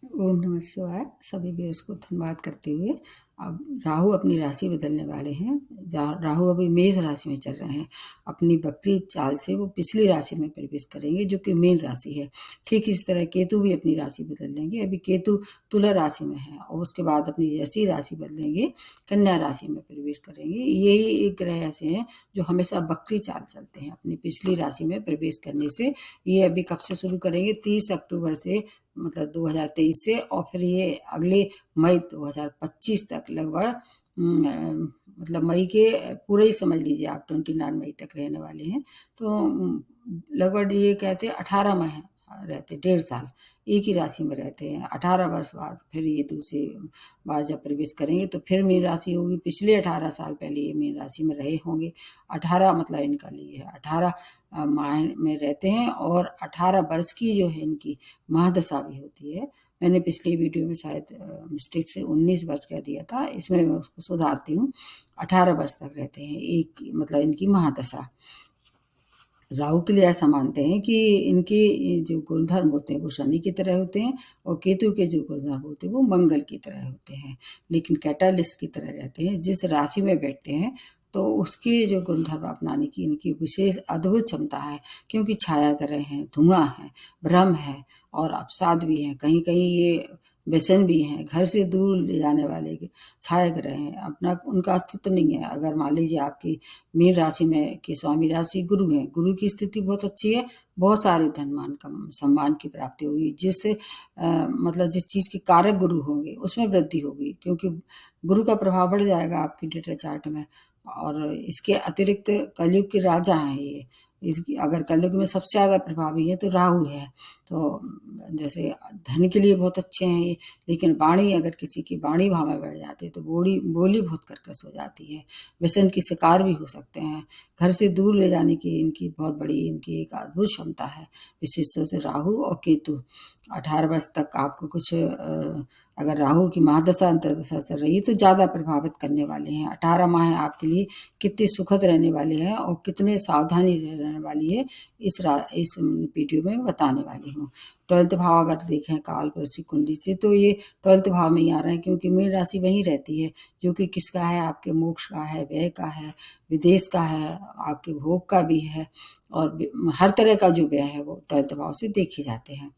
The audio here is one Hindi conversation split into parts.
ओम नमः शिवाय। सभी व्यूअर्स को धन्यवाद करते हुए अब राहु अपनी राशि बदलने वाले हैं। राहु अभी मेष राशि में चल रहे हैं। अपनी वक्री चाल से वो पिछली राशि में प्रवेश करेंगे जो कि मीन राशि है। ठीक इस तरह केतु भी अपनी राशि बदल लेंगे। अभी केतु तुला राशि में है और उसके बाद अपनी जैसी राशि बदलेंगे कन्या राशि में प्रवेश करेंगे। यही एक ग्रह ऐसे हैं जो हमेशा वक्री चाल चलते हैं अपनी पिछली राशि में प्रवेश करने से। ये अभी कब से शुरू करेंगे? 30 अक्टूबर से, मतलब 2023 से, और फिर ये अगले मई 2025 तक लगभग मतलब मई के पूरे ही समझ लीजिए आप 29 मई तक रहने वाले हैं। तो लगभग ये कहते हैं 18 माह रहते, 1.5 साल एक ही राशि में रहते हैं। 18 वर्ष बाद फिर ये दूसरी बार जब प्रवेश करेंगे तो फिर मीन राशि होगी। पिछले 18 साल पहले ये मीन राशि में रहे होंगे। 18 मतलब इनका लिए है 18 माह में रहते हैं और 18 वर्ष की जो है इनकी महादशा भी होती है। मैंने पिछली वीडियो में शायद मिस्टेक से 19 वर्ष कह दिया था, इसमें मैं उसको सुधारती हूँ। 18 वर्ष तक रहते हैं एक, मतलब इनकी महादशा। राहु के लिए ऐसा मानते हैं कि इनके जो गुणधर्म होते हैं वो शनि की तरह होते हैं और केतु के जो गुणधर्म होते हैं वो मंगल की तरह होते हैं, लेकिन कैटालिस्ट की तरह रहते हैं। जिस राशि में बैठते हैं तो उसके जो गुणधर्म अपनाने की इनकी विशेष अद्भुत क्षमता है, क्योंकि छाया ग्रह हैं, धुआं है, भ्रम है और अवसाद भी हैं। कहीं कहीं ये व्यसन भी हैं, घर से दूर ले जाने वाले छाया ग्रह हैं। अपना उनका अस्तित्व नहीं है। अगर मान लीजिए आपकी मीन राशि में की स्वामी राशि गुरु है, गुरु की स्थिति बहुत अच्छी है, बहुत सारे धन मान का सम्मान की प्राप्ति होगी। जिससे मतलब जिस चीज़ के कारक गुरु होंगे उसमें वृद्धि होगी, क्योंकि गुरु का प्रभाव बढ़ जाएगा आपकी डेटा चार्ट में। और इसके अतिरिक्त कलयुग के राजा हैं ये। इसकी अगर कलयुग में सबसे ज़्यादा प्रभावी है तो राहु है। तो जैसे धन के लिए बहुत अच्छे हैं ये, लेकिन वाणी, अगर किसी की वाणी भाव में बैठ जाती है तो बोली बहुत कर्कश हो जाती है। व्यसन की शिकार भी हो सकते हैं। घर से दूर ले जाने की इनकी बहुत बड़ी इनकी एक अद्भुत क्षमता है। विशेष रूप से राहु और केतु 18 वर्ष तक आपको कुछ अगर राहु की महादशा अंतर्दशा चल रही है तो ज़्यादा प्रभावित करने वाले हैं। 18 माह आपके लिए कितने सुखद रहने वाले हैं और कितने सावधानी रहने वाली है इस वीडियो में बताने वाली हूँ। 12th भाव अगर देखें काल पुरुष की कुंडली से तो ये 12th भाव में ही आ रहे हैं, क्योंकि मीन राशि वहीं रहती है जो कि किसका है? आपके मोक्ष का है, व्यय का है, विदेश का है, आपके भोग का भी है, और हर तरह का जो व्यय है वो 12th भाव से देखे जाते हैं।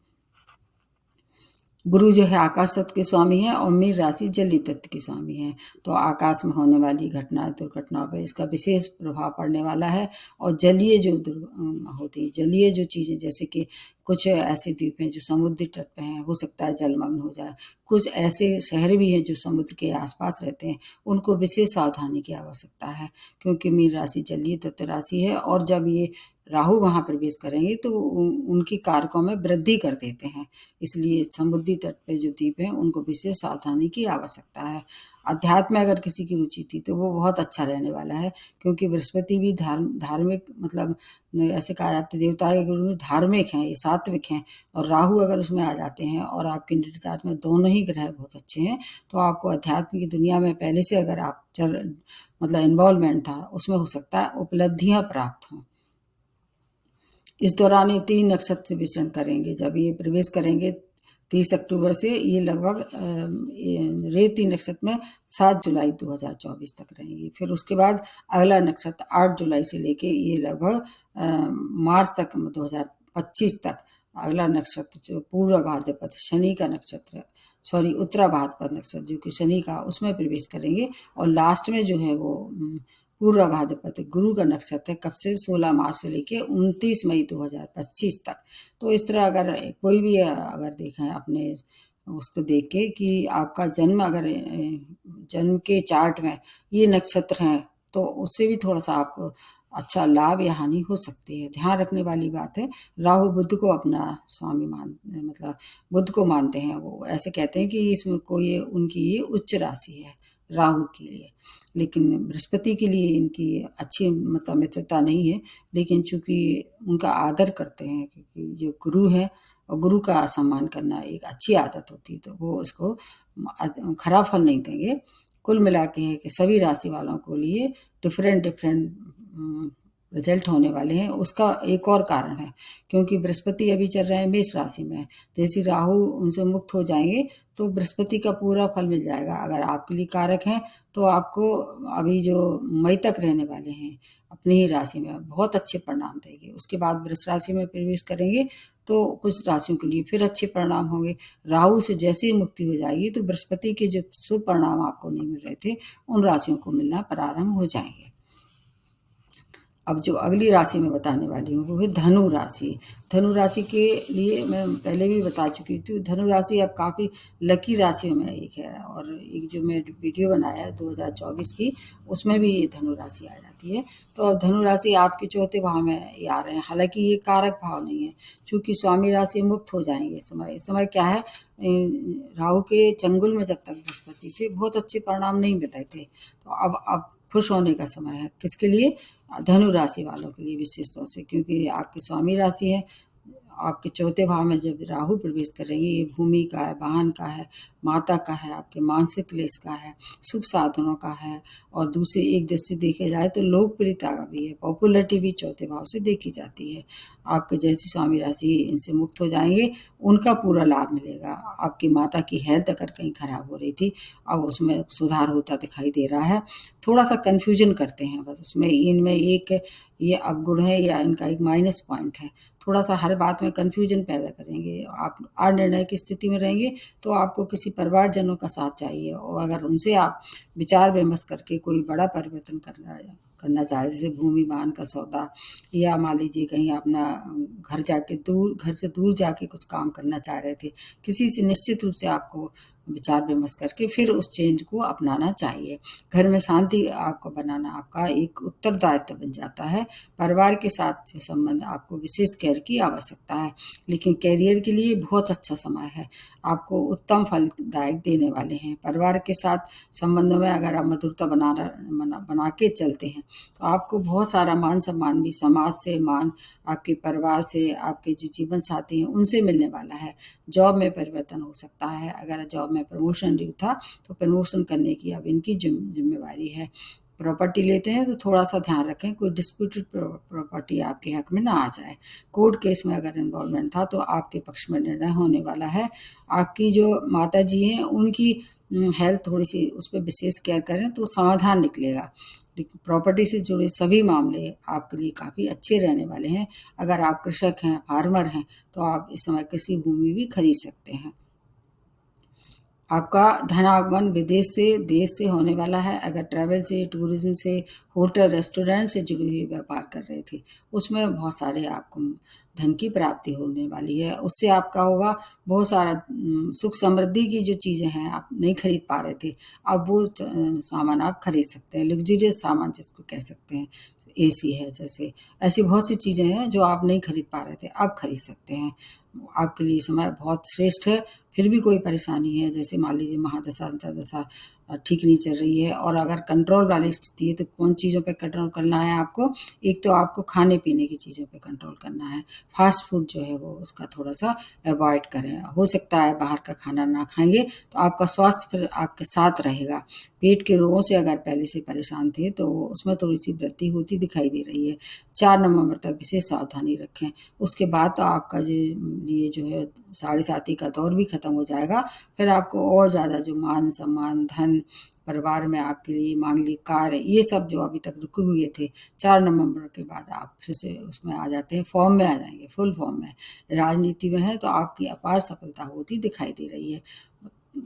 गुरु जो है आकाश तत्व के स्वामी है और मीन राशि जलीय तत्व के स्वामी है। तो आकाश में होने वाली घटना दुर्घटनाओं पर इसका विशेष प्रभाव पड़ने वाला है। और जलीय जो होती है, जलीय जो चीज़ें, जैसे कि कुछ ऐसे द्वीप हैं जो समुद्री तट पे हैं, हो सकता है जलमग्न हो जाए। कुछ ऐसे शहर भी हैं जो समुद्र के आसपास रहते हैं, उनको विशेष सावधानी की आवश्यकता है, क्योंकि मीन राशि जलीय तत्व राशि है। और जब ये राहु वहाँ प्रवेश करेंगे तो उनकी कारकों में वृद्धि कर देते हैं। इसलिए समुद्री तट पे जो द्वीप हैं उनको विशेष सावधानी की आवश्यकता है। अध्यात्म में अगर किसी की रुचि थी तो वो बहुत अच्छा रहने वाला है, क्योंकि बृहस्पति भी धार्मिक, मतलब ऐसे कहा जाता है देवता के गुरु धार्मिक हैं, ये सात्विक हैं। और राहु अगर उसमें आ जाते हैं और आपके नेट चार्ट में दोनों ही ग्रह बहुत अच्छे हैं तो आपको अध्यात्म की दुनिया में पहले से अगर आप मतलब इन्वॉल्वमेंट था उसमें हो सकता है उपलब्धियां प्राप्त हों। इस दौरान ये 3 नक्षत्र विचरण करेंगे। जब ये प्रवेश करेंगे 30 अक्टूबर से, ये लगभग रेवती नक्षत्र में 7 जुलाई 2024 तक रहेंगे। फिर उसके बाद अगला नक्षत्र 8 जुलाई से लेके ये लगभग मार्च तक 2025 तक अगला नक्षत्र जो पूर्व भाद्रपद शनि का नक्षत्र, सॉरी उत्तरा भाद्रपद नक्षत्र जो कि शनि का, उसमें प्रवेश करेंगे। और लास्ट में जो है वो पूर्व भाद्रपद गुरु का नक्षत्र है, कब से? 16 मार्च से लेके 29 मई 2025 तक। तो इस तरह अगर कोई भी अगर देखें अपने उसको देख के कि आपका जन्म अगर जन्म के चार्ट में ये नक्षत्र हैं तो उससे भी थोड़ा सा आपको अच्छा लाभ या हानि हो सकती है। ध्यान रखने वाली बात है, राहु बुध को अपना स्वामी मतलब बुध को मानते हैं। वो ऐसे कहते हैं कि इसमें कोई उनकी ये उच्च राशि है राहु के लिए, लेकिन बृहस्पति के लिए इनकी अच्छी मतलब मित्रता नहीं है। लेकिन चूंकि उनका आदर करते हैं, क्योंकि जो गुरु है और गुरु का सम्मान करना एक अच्छी आदत होती है, तो वो इसको खराब फल नहीं देंगे। कुल मिला के है कि सभी राशि वालों को लिए डिफरेंट रिजल्ट होने वाले हैं, उसका एक और कारण है, क्योंकि बृहस्पति अभी चल रहे हैं मेष राशि में। जैसे राहु उनसे मुक्त हो जाएंगे तो बृहस्पति का पूरा फल मिल जाएगा। अगर आपके लिए कारक हैं तो आपको अभी जो मई तक रहने वाले हैं अपनी ही राशि में बहुत अच्छे परिणाम देंगे। उसके बाद वृष राशि में प्रवेश करेंगे तो कुछ राशियों के लिए फिर अच्छे परिणाम होंगे। राहु से जैसे ही मुक्ति हो जाएगी तो बृहस्पति के जो शुभ परिणाम आपको नहीं मिल रहे थे उन राशियों को मिलना प्रारंभ हो जाएंगे। अब जो अगली राशि मैं बताने वाली हूँ वो है धनु राशि। धनु राशि के लिए मैं पहले भी बता चुकी थी। धनु राशि अब काफ़ी लकी राशियों में एक है, और एक जो मैं वीडियो बनाया है 2024 की, उसमें भी ये धनु राशि आ जाती है। तो अब धनु राशि आपके चौथे भाव में ये आ रहे हैं। हालांकि ये कारक भाव नहीं है, चूँकि स्वामी राशि मुक्त हो जाएंगे। इस समय क्या है, राहु के चंगुल में जब तक बृहस्पति थे बहुत अच्छे परिणाम नहीं मिल रहे थे। तो अब खुश होने का समय है। किसके लिए? धनु राशि वालों के लिए विशेष तौर से, क्योंकि आपकी स्वामी राशि है। आपके चौथे भाव में जब राहु प्रवेश करेंगे, ये भूमि का है, वाहन का है, माता का है, आपके मानसिक क्लेश का है, सुख साधनों का है, और दूसरी एक दृष्टि देखे जाए तो लोकप्रियता का भी है। पॉपुलरिटी भी चौथे भाव से देखी जाती है। आपके जैसी स्वामी राशि इनसे मुक्त हो जाएंगे उनका पूरा लाभ मिलेगा। आपकी माता की हेल्थ अगर कहीं खराब हो रही थी अब उसमें सुधार होता दिखाई दे रहा है। थोड़ा सा कन्फ्यूजन करते हैं बस उसमें, इनमें एक ये अवगुण है या इनका एक माइनस पॉइंट है। थोड़ा सा हर बात में कन्फ्यूजन पैदा करेंगे। आप अनिर्णय की स्थिति में रहेंगे तो आपको किसी परिवारजनों का साथ चाहिए, और अगर उनसे आप विचार विमर्श करके कोई बड़ा परिवर्तन करना चाहे, जैसे भूमि वाहन का सौदा, या मान लीजिए कहीं अपना घर से दूर जाके कुछ काम करना चाह रहे थे, किसी से निश्चित रूप से आपको विचार विमर्श करके फिर उस चेंज को अपनाना चाहिए। घर में शांति आपको बनाना आपका एक उत्तरदायित्व बन जाता है। परिवार के साथ जो संबंध, आपको विशेष केयर की आवश्यकता है। लेकिन कैरियर के लिए बहुत अच्छा समय है, आपको उत्तम फलदायक देने वाले हैं। परिवार के साथ संबंधों में अगर आप मधुरता बना के चलते हैं तो आपको बहुत सारा मान सम्मान भी समाज से, मान आपके परिवार से, आपके जो जीवन साथी हैं उनसे मिलने वाला है। जॉब में परिवर्तन हो सकता है। अगर जॉब में प्रमोशन ड्यू था तो प्रमोशन करने की अब इनकी जिम्मेवारी है। प्रॉपर्टी लेते हैं तो थोड़ा सा ध्यान रखें कोई डिस्प्यूटेड प्रॉपर्टी आपके हक में ना आ जाए। कोर्ट केस में अगर इन्वॉल्वमेंट था तो आपके पक्ष में निर्णय होने वाला है। आपकी जो माता जी हैं उनकी हेल्थ थोड़ी सी, उस पर विशेष केयर करें तो समाधान निकलेगा। प्रॉपर्टी से जुड़े सभी मामले आपके लिए काफ़ी अच्छे रहने वाले हैं। अगर आप कृषक हैं, फार्मर हैं, तो आप इस समय कृषि भूमि भी खरीद सकते हैं। आपका धनागमन विदेश से, देश से होने वाला है। अगर ट्रैवल से, टूरिज्म से, होटल रेस्टोरेंट से जुड़े हुए व्यापार कर रहे थे उसमें बहुत सारे आपको धन की प्राप्ति होने वाली है। उससे आपका होगा बहुत सारा सुख समृद्धि की जो चीज़ें हैं आप नहीं खरीद पा रहे थे, अब वो सामान आप खरीद सकते हैं। लग्जरियस सामान जिसको कह सकते हैं, एसी है जैसे, ऐसी बहुत सी चीज़ें हैं जो आप नहीं खरीद पा रहे थे अब खरीद सकते हैं। आपके लिए समय बहुत श्रेष्ठ है। फिर भी कोई परेशानी है, जैसे मान लीजिए महादशा अंतर्दशा ठीक नहीं चल रही है, और अगर कंट्रोल वाली स्थिति है तो कौन चीज़ों पे कंट्रोल करना है आपको? एक तो आपको खाने पीने की चीज़ों पे कंट्रोल करना है। फास्ट फूड जो है वो उसका थोड़ा सा अवॉइड करें। हो सकता है बाहर का खाना ना खाएंगे तो आपका स्वास्थ्य फिर आपके साथ रहेगा। पेट के रोगों से अगर पहले से परेशान थे तो उसमें थोड़ी सी वृद्धि होती दिखाई दे रही है। 4 नवंबर तक विशेष सावधानी रखें। उसके बाद तो आपका लिए जो है साढ़े साती का दौर भी खत्म हो जाएगा। फिर आपको और ज़्यादा जो मान सम्मान, धन, परिवार में आपके लिए मांगलिक कार्य, ये सब जो अभी तक रुके हुए थे 4 नवंबर के बाद आप फिर से उसमें आ जाते हैं, फॉर्म में आ जाएंगे, फुल फॉर्म में। राजनीति में है तो आपकी अपार सफलता होती दिखाई दे रही है।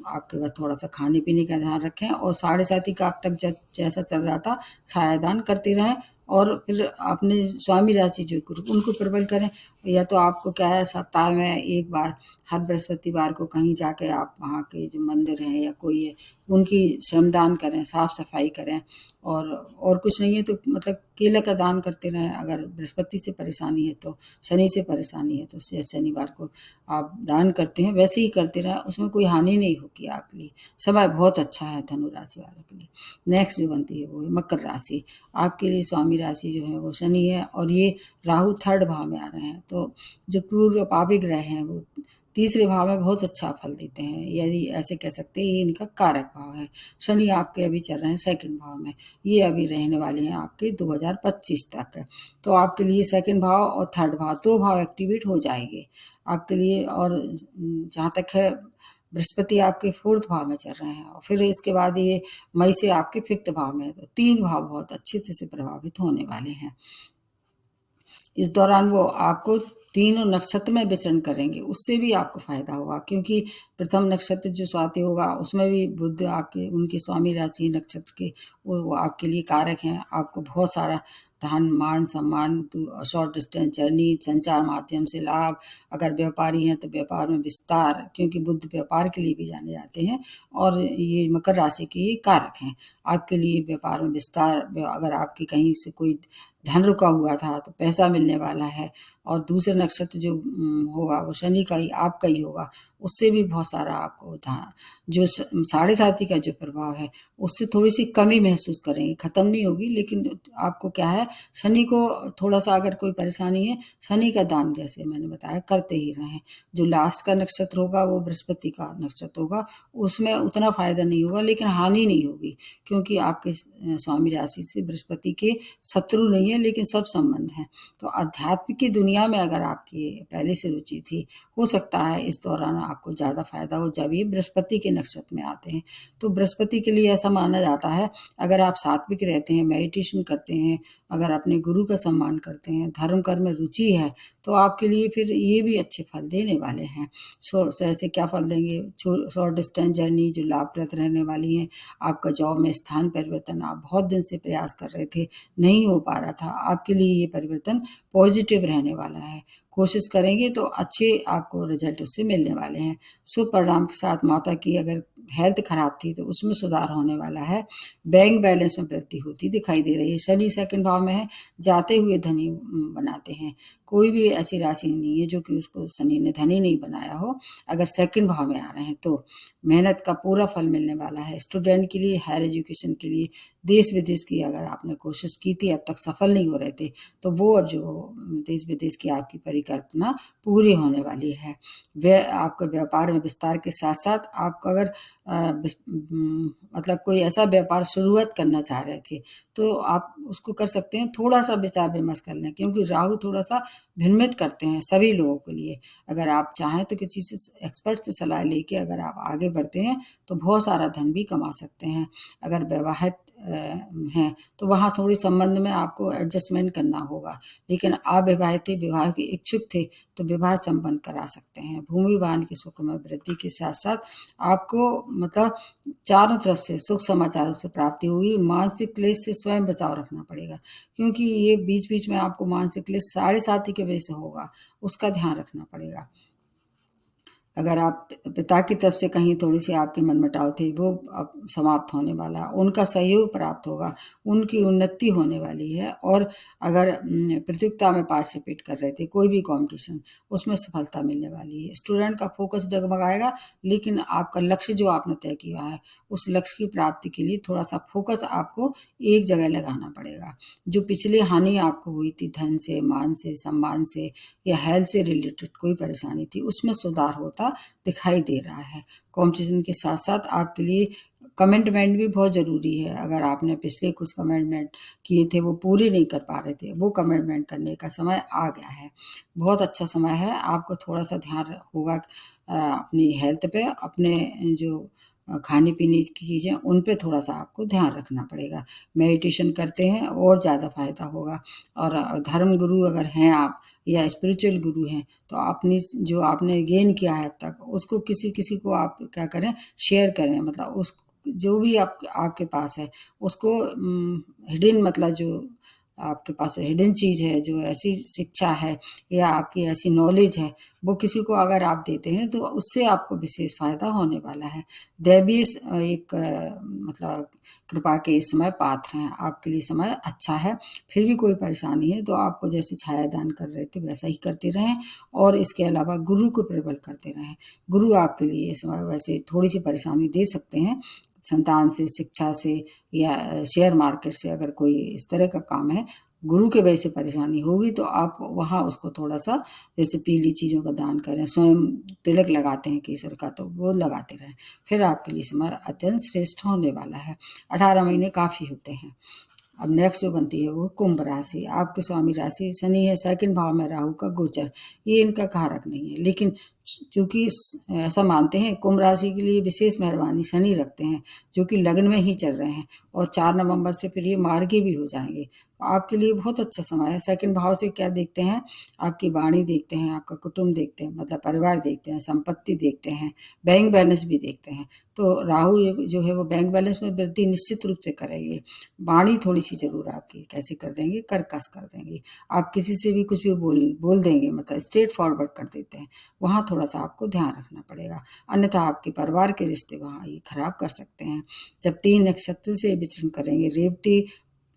आपके पास थोड़ा सा खाने पीने का ध्यान रखें, और साढ़े साथी का अब तक जैसा चल रहा था छायादान करते रहें, और फिर अपने स्वामी राशि जो गुरु उनको प्रबल करें। या तो आपको क्या है, सप्ताह में एक बार हर बृहस्पतिवार को कहीं जाके आप वहाँ के जो मंदिर हैं या कोई है उनकी श्रमदान करें, साफ सफाई करें, और कुछ नहीं है तो मतलब केले का दान करते रहें। अगर बृहस्पति से परेशानी है तो, शनि से परेशानी है तो शनिवार को आप दान करते हैं वैसे ही करते रहें, उसमें कोई हानि नहीं होगी आपके लिए। समय बहुत अच्छा है धनु राशि वालों के लिए। नेक्स्ट जो बनती है वो है मकर राशि। आपके लिए स्वामी राशि जो है वो शनि है, और ये राहु 3rd भाव में आ रहे हैं। तो जो क्रूर और पापी ग्रह हैं वो तीसरे भाव में बहुत अच्छा फल देते हैं, यदि ऐसे कह सकते हैं ये इनका कारक भाव है। शनि आपके अभी चल रहे हैं सेकंड भाव में, ये अभी रहने वाले हैं आपके 2025 तक। तो आपके लिए सेकंड भाव और थर्ड भाव, दो भाव एक्टिवेट हो जाएंगे आपके लिए। और जहाँ तक है बृहस्पति आपके फोर्थ भाव में चल रहे हैं, और फिर इसके बाद ये मई से आपके फिफ्थ भाव में, तो तीन भाव बहुत अच्छे से प्रभावित होने वाले हैं। इस दौरान वो आपको तीनों नक्षत्र में विचरण करेंगे, उससे भी आपको फायदा होगा, क्योंकि प्रथम नक्षत्र जो स्वाति होगा उसमें भी बुध आपके उनके स्वामी राशि नक्षत्र के वो आपके लिए कारक हैं। आपको बहुत सारा धन मान सम्मान, शॉर्ट डिस्टेंस जर्नी, संचार माध्यम से लाभ, अगर व्यापारी हैं तो व्यापार में विस्तार, क्योंकि बुध व्यापार के लिए भी जाने जाते हैं और ये मकर राशि के ये कारक हैं। आपके लिए व्यापार में विस्तार, अगर आपकी कहीं से कोई धन रुका हुआ था तो पैसा मिलने वाला है। और दूसरे नक्षत्र जो होगा वो शनि का ही आपका ही होगा, उससे भी बहुत सारा आपको जो साढ़े साथी का जो प्रभाव है उससे थोड़ी सी कमी महसूस करेंगे, खत्म नहीं होगी, लेकिन आपको क्या है, शनि को थोड़ा सा अगर कोई परेशानी है, शनि का दान जैसे मैंने बताया करते ही रहें। जो लास्ट का नक्षत्र होगा वो बृहस्पति का नक्षत्र होगा, उसमें उतना फायदा नहीं होगा लेकिन हानि नहीं होगी, क्योंकि आपके स्वामी राशि से बृहस्पति के शत्रु नहीं है लेकिन सब संबंध है। तो अध्यात्म की दुनिया में अगर आपकी पहले से रुचि थी, हो सकता है इस दौरान आपको ज़्यादा फायदा हो जब ये बृहस्पति के नक्षत्र में आते हैं। तो बृहस्पति के लिए ऐसा माना जाता है, अगर आप सात्विक रहते हैं, मेडिटेशन करते हैं, अगर अपने गुरु का सम्मान करते हैं, धर्म कर्म में रुचि है, तो आपके लिए फिर ये भी अच्छे फल देने वाले हैं। ऐसे क्या फल देंगे, शॉर्ट डिस्टेंस जर्नी जो लाभप्रद रहने वाली है, आपका जॉब में स्थान परिवर्तन, आप बहुत दिन से प्रयास कर रहे थे नहीं हो पा रहा था, आपके लिए ये परिवर्तन पॉजिटिव रहने वाला है। कोशिश करेंगे तो अच्छे आपको रिजल्ट उससे मिलने वाले हैं। शुभ परिणाम के साथ माता की अगर हेल्थ खराब थी तो उसमें सुधार होने वाला है। बैंक बैलेंस में वृद्धि होती दिखाई दे रही है। शनि सेकंड भाव में है, जाते हुए धनी बनाते हैं। कोई भी ऐसी राशि नहीं है जो कि उसको शनि ने धनी नहीं बनाया हो। अगर सेकंड भाव में आ रहे हैं तो मेहनत का पूरा फल मिलने वाला है। स्टूडेंट के लिए, हायर एजुकेशन के लिए, देश विदेश की अगर आपने कोशिश की थी अब तक सफल नहीं हो रहे थे, तो वो अब जो देश विदेश की आपकी परिकल्पना पूरी होने वाली है। आपका व्यापार में विस्तार के साथ साथ आपको अगर मतलब कोई ऐसा व्यापार शुरुआत करना चाह रहे थे तो आप उसको कर सकते हैं। थोड़ा सा विचार विमर्श कर लें, क्योंकि राहु थोड़ा सा भिन्नमित करते हैं सभी लोगों के लिए। अगर आप चाहें तो किसी से एक्सपर्ट से सलाह लेके अगर आप आगे बढ़ते हैं तो बहुत सारा धन भी कमा सकते हैं। अगर वैवाहिक हैं तो वहाँ थोड़ी संबंध में आपको एडजस्टमेंट करना होगा, लेकिन अविवाहित थे, विवाह के इच्छुक थे तो विवाह संपन्न करा सकते हैं। भूमि वाहन की सुख में वृद्धि के साथ साथ आपको मतलब चारों तरफ से सुख समाचारों से प्राप्ति होगी। मानसिक क्लेश से स्वयं बचाव रखना पड़ेगा, क्योंकि ये बीच बीच में आपको मानसिक क्लेश साढ़े साथी के वजह से होगा, उसका ध्यान रखना पड़ेगा। अगर आप पिता की तरफ से कहीं थोड़ी सी आपके मनमुटाव थे वो अब समाप्त होने वाला, उनका सहयोग प्राप्त होगा, उनकी उन्नति होने वाली है। और अगर प्रतियोगिता में पार्टिसिपेट कर रहे थे, कोई भी कंपटीशन, उसमें सफलता मिलने वाली है। स्टूडेंट का फोकस डगमगाएगा, लेकिन आपका लक्ष्य जो आपने तय किया है उस लक्ष्य की प्राप्ति के लिए थोड़ा सा फोकस आपको एक जगह लगाना पड़ेगा। जो पिछली हानि आपको हुई थी धन से, मान से, सम्मान से या हेल्थ से रिलेटेड कोई परेशानी थी, उसमें सुधार होता दिखाई दे रहा है। कंपटीशन के साथ साथ आपके लिए कमिटमेंट भी बहुत ज़रूरी है। अगर आपने पिछले कुछ कमिटमेंट किए थे वो पूरे नहीं कर पा रहे थे, वो कमिटमेंट करने का समय आ गया है। बहुत अच्छा समय है, आपको थोड़ा सा ध्यान होगा अपनी हेल्थ पे, अपने जो खाने पीने की चीज़ें उन पे थोड़ा सा आपको ध्यान रखना पड़ेगा। मेडिटेशन करते हैं और ज़्यादा फायदा होगा। और धर्म गुरु अगर हैं आप या स्पिरिचुअल गुरु हैं तो अपनी जो आपने गेन किया है अब तक उसको किसी किसी को आप क्या करें, शेयर करें। मतलब उस जो भी आपके पास है उसको हिडन, मतलब जो आपके पास हिडन चीज़ है, जो ऐसी शिक्षा है या आपकी ऐसी नॉलेज है, वो किसी को अगर आप देते हैं तो उससे आपको विशेष फायदा होने वाला है। दैवीय एक मतलब कृपा के इस समय पात्र हैं, आपके लिए समय अच्छा है। फिर भी कोई परेशानी है तो आपको जैसे छाया दान कर रहे थे वैसा ही करते रहें, और इसके अलावा गुरु को प्रबल करते रहें। गुरु आपके लिए इस समय वैसे थोड़ी सी परेशानी दे सकते हैं, संतान से, शिक्षा से या शेयर मार्केट से, अगर कोई इस तरह का काम है गुरु के वजह से परेशानी होगी तो आप वहाँ उसको थोड़ा सा जैसे पीली चीज़ों का दान करें, स्वयं तिलक लगाते हैं केसर का तो वो लगाते रहें, फिर आपके लिए समय अत्यंत श्रेष्ठ होने वाला है। 18 महीने काफ़ी होते हैं। अब नेक्स्ट जो बनती है वो कुंभ राशि। आपके स्वामी राशि शनि है, सेकंड भाव में राहु का गोचर, ये इनका कारक नहीं है, लेकिन चूंकि ऐसा मानते हैं कुंभ राशि के लिए विशेष मेहरबानी शनि रखते हैं जो कि लग्न में ही चल रहे हैं और 4 नवंबर से फिर ये मार्गी भी हो जाएंगे, तो आपके लिए बहुत अच्छा समय है। सेकंड भाव से क्या देखते हैं, आपकी वाणी देखते हैं, आपका कुटुंब देखते हैं, मतलब परिवार देखते हैं, संपत्ति देखते हैं, बैंक बैलेंस भी देखते हैं। तो राहु जो है वो बैंक बैलेंस में वृद्धि निश्चित रूप से करेंगे। वाणी थोड़ी सी जरूर आपकी कैसे कर देंगे, कर्कश कर देंगे। आप किसी से भी कुछ भी बोल देंगे, मतलब स्ट्रेट फॉरवर्ड कर देते हैं, वहाँ थोड़ा सा आपको ध्यान रखना पड़ेगा, अन्यथा आपके परिवार के रिश्ते वहाँ ये खराब कर सकते हैं। जब 3 नक्षत्र से विचरण करेंगे, रेवती,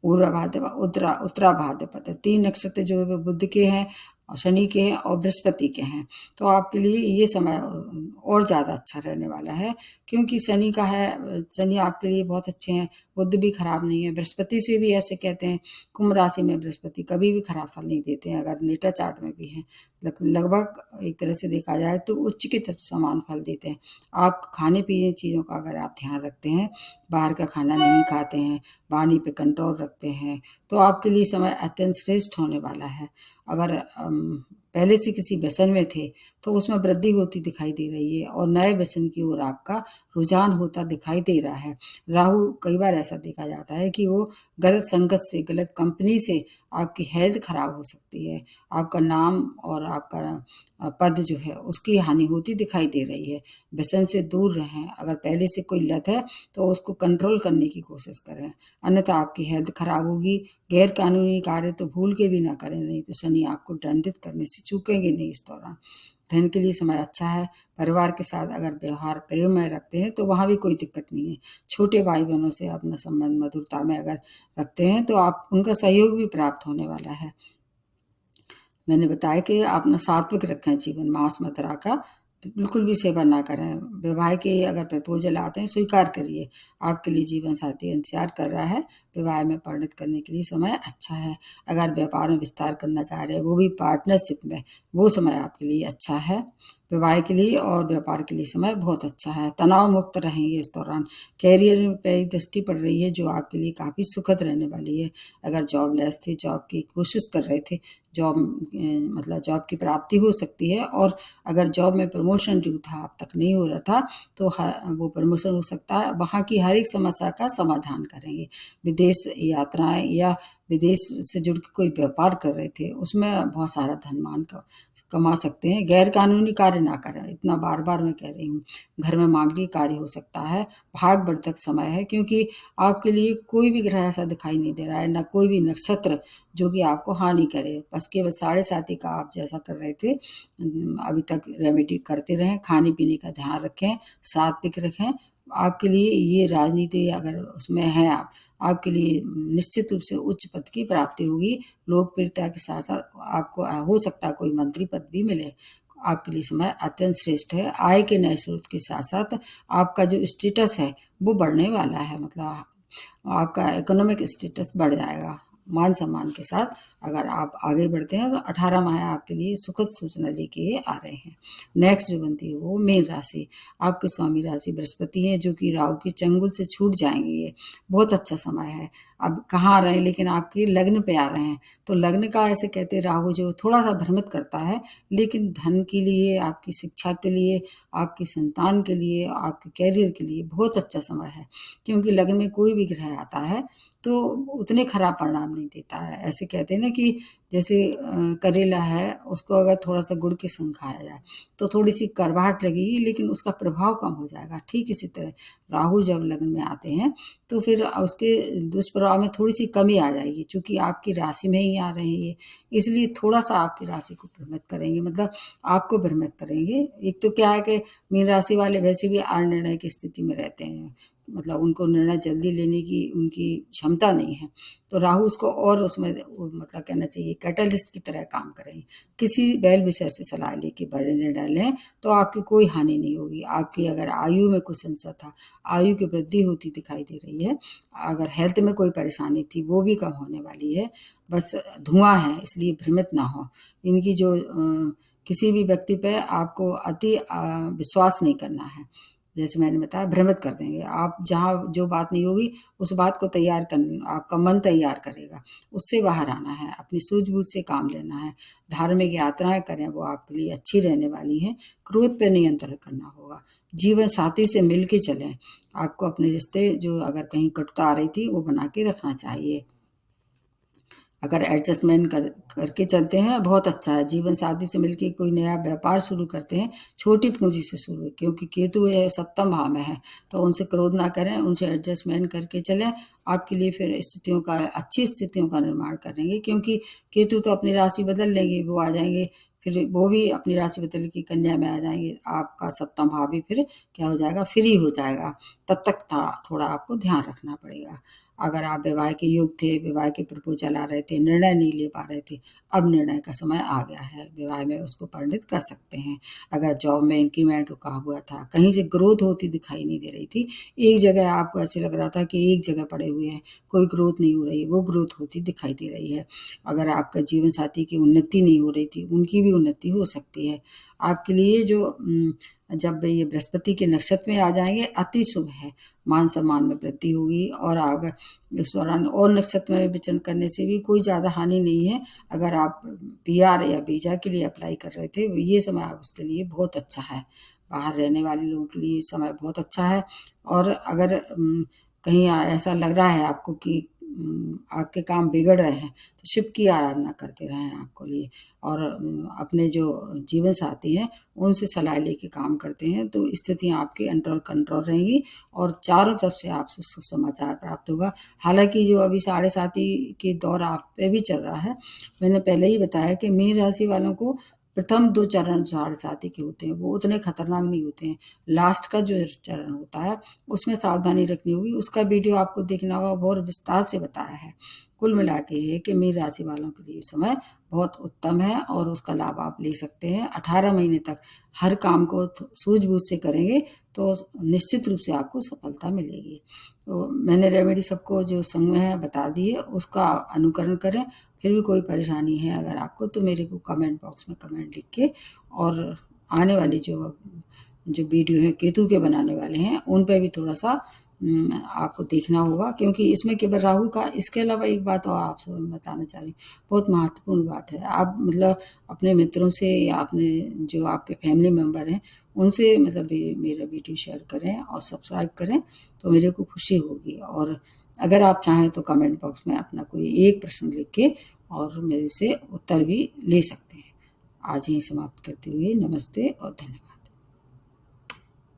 पूर्वा भाद्रपद, उत्तरा भाद्रपद, 3 नक्षत्र जो है वो बुध के हैं, शनि के हैं और बृहस्पति के हैं, तो आपके लिए ये समय और ज़्यादा अच्छा रहने वाला है, क्योंकि शनि का है, शनि आपके लिए बहुत अच्छे हैं, बुध भी खराब नहीं है, बृहस्पति से भी ऐसे कहते हैं कुंभ राशि में बृहस्पति कभी भी खराब फल नहीं देते हैं, अगर नेटा चार्ट में भी हैं, लगभग एक तरह से देखा जाए तो उच्च के समान फल देते हैं। आप खाने पीने चीज़ों का अगर आप ध्यान रखते हैं, बाहर का खाना नहीं खाते हैं, वाणी पे कंट्रोल रखते हैं, तो आपके लिए समय अत्यंत श्रेष्ठ होने वाला है। अगर पहले से किसी व्यसन में थे तो उसमें वृद्धि होती दिखाई दे रही है और नए व्यसन की ओर आपका रुझान होता दिखाई दे रहा है। राहु कई बार ऐसा देखा जाता है कि वो गलत संगत से, गलत कंपनी से आपकी हेल्थ खराब हो सकती है, आपका नाम और आपका पद जो है उसकी हानि होती दिखाई दे रही है। व्यसन से दूर रहें, अगर पहले से कोई लत है तो उसको कंट्रोल करने की कोशिश करें, अन्यथा आपकी हेल्थ खराब होगी। गैर कानूनी कार्य तो भूल के भी ना करें, नहीं तो शनि आपको दंडित करने से चूकेंगे नहीं इस दौरान। धन के लिए समय अच्छा है। परिवार के साथ अगर व्यवहार प्रेम में रखते हैं तो वहाँ भी कोई दिक्कत नहीं है। छोटे भाई बहनों से अपना संबंध मधुरता में अगर रखते हैं तो आप उनका सहयोग भी प्राप्त होने वाला है। मैंने बताया कि आप अपना सात्विक रखें जीवन, मांस मदिरा का बिल्कुल भी सेवन ना करें। विवाह के अगर प्रपोजल आते हैं स्वीकार करिए, आपके लिए जीवन साथी इंतजार कर रहा है, विवाह में परिणत करने के लिए समय अच्छा है। अगर व्यापार में विस्तार करना चाह रहे हैं वो भी पार्टनरशिप में, वो समय आपके लिए अच्छा है। विवाह के लिए और व्यापार के लिए समय बहुत अच्छा है। तनाव मुक्त रहेंगे इस दौरान। कैरियर पे एक दृष्टि पड़ रही है जो आपके लिए काफ़ी सुखद रहने वाली है। अगर जॉबलेस थे, जॉब की कोशिश कर रहे थे, जॉब मतलब जॉब की प्राप्ति हो सकती है, और अगर जॉब में प्रमोशन जो था अब तक नहीं हो रहा था तो वो प्रमोशन हो सकता है। वहाँ की हर एक समस्या का समाधान करेंगे। विदेश यात्राएं या विदेश से जुड़ के कोई व्यापार कर रहे थे उसमें बहुत सारा धनमान कमा सकते हैं। गैर कानूनी कार्य ना करें, इतना बार बार मैं कह रही हूँ। घर में मांगलिक कार्य हो सकता है। भागवर्धक समय है, क्योंकि आपके लिए कोई भी ग्रह ऐसा दिखाई नहीं दे रहा है, ना कोई भी नक्षत्र जो कि आपको हानि करे। बस केवल 7.5 का आप जैसा कर रहे थे अभी तक रेमेडी करते रहें, खाने पीने का ध्यान रखें, सात्विक रखें। आपके लिए ये राजनीति अगर उसमें है आप, आपके लिए निश्चित रूप से उच्च पद की प्राप्ति होगी। लोकप्रियता के साथ साथ आपको हो सकता है कोई मंत्री पद भी मिले। आपके लिए समय अत्यंत श्रेष्ठ है। आय के नए स्रोत के साथ साथ आपका जो स्टेटस है वो बढ़ने वाला है, मतलब आपका इकोनॉमिक स्टेटस बढ़ जाएगा मान सम्मान के साथ। अगर आप आगे बढ़ते हैं तो 18 माह आपके लिए सुखद सूचना लेके आ रहे हैं। नेक्स्ट जो बनती है वो मीन राशि। आपके स्वामी राशि बृहस्पति है जो कि राहु के चंगुल से छूट जाएंगे। ये बहुत अच्छा समय है। अब कहाँ आ रहे हैं, लेकिन आपके लग्न पे आ रहे हैं, तो लग्न का ऐसे कहते हैं राहु जो थोड़ा सा भ्रमित करता है, लेकिन धन के लिए, आपकी शिक्षा के लिए, आपकी संतान के लिए, आपके कैरियर के लिए बहुत अच्छा समय है। क्योंकि लग्न में कोई भी ग्रह आता है तो उतने खराब परिणाम नहीं देता है। ऐसे कहते हैं ना कि जैसे करेला है, उसको अगर थोड़ा सा गुड़ के संग खाया जाए तो थोड़ी सी कड़वाहट लगेगी, लेकिन उसका प्रभाव कम हो जाएगा। ठीक इसी तरह राहु जब लग्न में आते हैं तो फिर उसके दुष्प्रभाव में थोड़ी सी कमी आ जाएगी, क्योंकि आपकी राशि में ही आ रहे हैं ये, इसलिए थोड़ा सा आपकी राशि को भ्रमित करेंगे, मतलब आपको भ्रमित करेंगे। एक तो क्या है कि मीन राशि वाले वैसे भी निर्णय की स्थिति में रहते हैं, मतलब उनको निर्णय जल्दी लेने की उनकी क्षमता नहीं है, तो राहु उसको और उसमें मतलब कहना चाहिए कैटलिस्ट की तरह काम करेंगे। किसी बैल विषय से सलाह लेके बड़े निर्णय लें तो आपकी कोई हानि नहीं होगी। आपकी अगर आयु में कुछ संशय था, आयु की वृद्धि होती दिखाई दे रही है। अगर हेल्थ में कोई परेशानी थी वो भी कम होने वाली है। बस धुआं है इसलिए भ्रमित ना हो। इनकी जो किसी भी व्यक्ति पे आपको अति विश्वास नहीं करना है। जैसे मैंने बताया भ्रमित कर देंगे आप। जहाँ जो बात नहीं होगी उस बात को तैयार करना, आपका मन तैयार करेगा, उससे बाहर आना है, अपनी सूझबूझ से काम लेना है। धार्मिक यात्राएं करें, वो आपके लिए अच्छी रहने वाली हैं। क्रोध पे नियंत्रण करना होगा। जीवन साथी से मिल के चलें। आपको अपने रिश्ते जो अगर कहीं कटुता आ रही थी वो बना के रखना चाहिए। अगर एडजस्टमेंट करके चलते हैं बहुत अच्छा है। जीवन साथी से मिलकर कोई नया व्यापार शुरू करते हैं, छोटी पूंजी से शुरू, क्योंकि केतु है सप्तम भाव में है, तो उनसे क्रोध ना करें, उनसे एडजस्टमेंट करके चलें। आपके लिए फिर स्थितियों का अच्छी स्थितियों का निर्माण करेंगे, क्योंकि केतु तो अपनी राशि बदल लेंगे, वो आ जाएंगे, फिर वो भी अपनी राशि बदल के कन्या में आ जाएंगे। आपका सप्तम भाव भी फिर क्या हो जाएगा, फ्री हो जाएगा। तब तक थोड़ा आपको ध्यान रखना पड़ेगा। अगर आप विवाह के योग थे, विवाह के प्रपोजल आ रहे थे, निर्णय नहीं ले पा रहे थे, अब निर्णय का समय आ गया है। विवाह में उसको परिणित कर सकते हैं। अगर जॉब में इंक्रीमेंट रुका हुआ था, कहीं से ग्रोथ होती दिखाई नहीं दे रही थी, एक जगह आपको ऐसे लग रहा था कि एक जगह पड़े हुए हैं, कोई ग्रोथ नहीं हो रही, वो ग्रोथ होती दिखाई दे रही है। अगर आपका जीवन साथी की उन्नति नहीं हो रही थी, उनकी भी उन्नति हो सकती है। आपके लिए जो जब ये बृहस्पति के नक्षत्र में आ जाएंगे अति शुभ है। मान सम्मान में वृद्धि होगी। और अगर इस दौरान और नक्षत्र में विचरण करने से भी कोई ज़्यादा हानि नहीं है। अगर आप पीआर या वीजा के लिए अप्लाई कर रहे थे, ये समय आप उसके लिए बहुत अच्छा है। बाहर रहने वाले लोगों के लिए समय बहुत अच्छा है। और अगर कहीं ऐसा लग रहा है आपको कि आपके काम बिगड़ रहे हैं, तो शिव की आराधना करते रहें आपको लिए। और अपने जो जीवन साथी हैं उनसे सलाह लेके काम करते हैं तो स्थितियां आपके अंडर कंट्रोल रहेंगी और चारों तरफ से आपसे सुसमाचार प्राप्त होगा। हालांकि जो अभी साढ़े साथी की दौर आप पे भी चल रहा है, मैंने पहले ही बताया कि मीन राशि वालों को प्रथम 2 चरण साढ़े साथी के होते हैं, वो उतने खतरनाक नहीं होते हैं। लास्ट का जो चरण होता है उसमें सावधानी रखनी होगी। उसका वीडियो आपको देखना होगा, बहुत विस्तार से बताया है। कुल मिला के ये कि मीन राशि वालों के लिए समय बहुत उत्तम है और उसका लाभ आप ले सकते हैं। 18 महीने तक हर काम को सूझबूझ से करेंगे तो निश्चित रूप से आपको सफलता मिलेगी। तो मैंने रेमेडी सबको जो संग में है बता दी है, उसका अनुकरण करें। फिर भी कोई परेशानी है अगर आपको, तो मेरे को कमेंट बॉक्स में कमेंट लिख के, और आने वाली जो वीडियो है केतु के बनाने वाले हैं उन पे भी थोड़ा सा आपको देखना होगा, क्योंकि इसमें केवल राहु का, इसके अलावा एक बात और आपसे बताना चाह रही हूँ, बहुत महत्वपूर्ण बात है। आप मतलब अपने मित्रों से या अपने जो आपके फैमिली मेम्बर हैं उनसे मतलब मेरा वीडियो शेयर करें और सब्सक्राइब करें, तो मेरे को खुशी होगी। और अगर आप चाहें तो कमेंट बॉक्स में अपना कोई एक प्रश्न लिख के और मेरे से उत्तर भी ले सकते हैं। आज ही समाप्त करते हुए नमस्ते और धन्यवाद।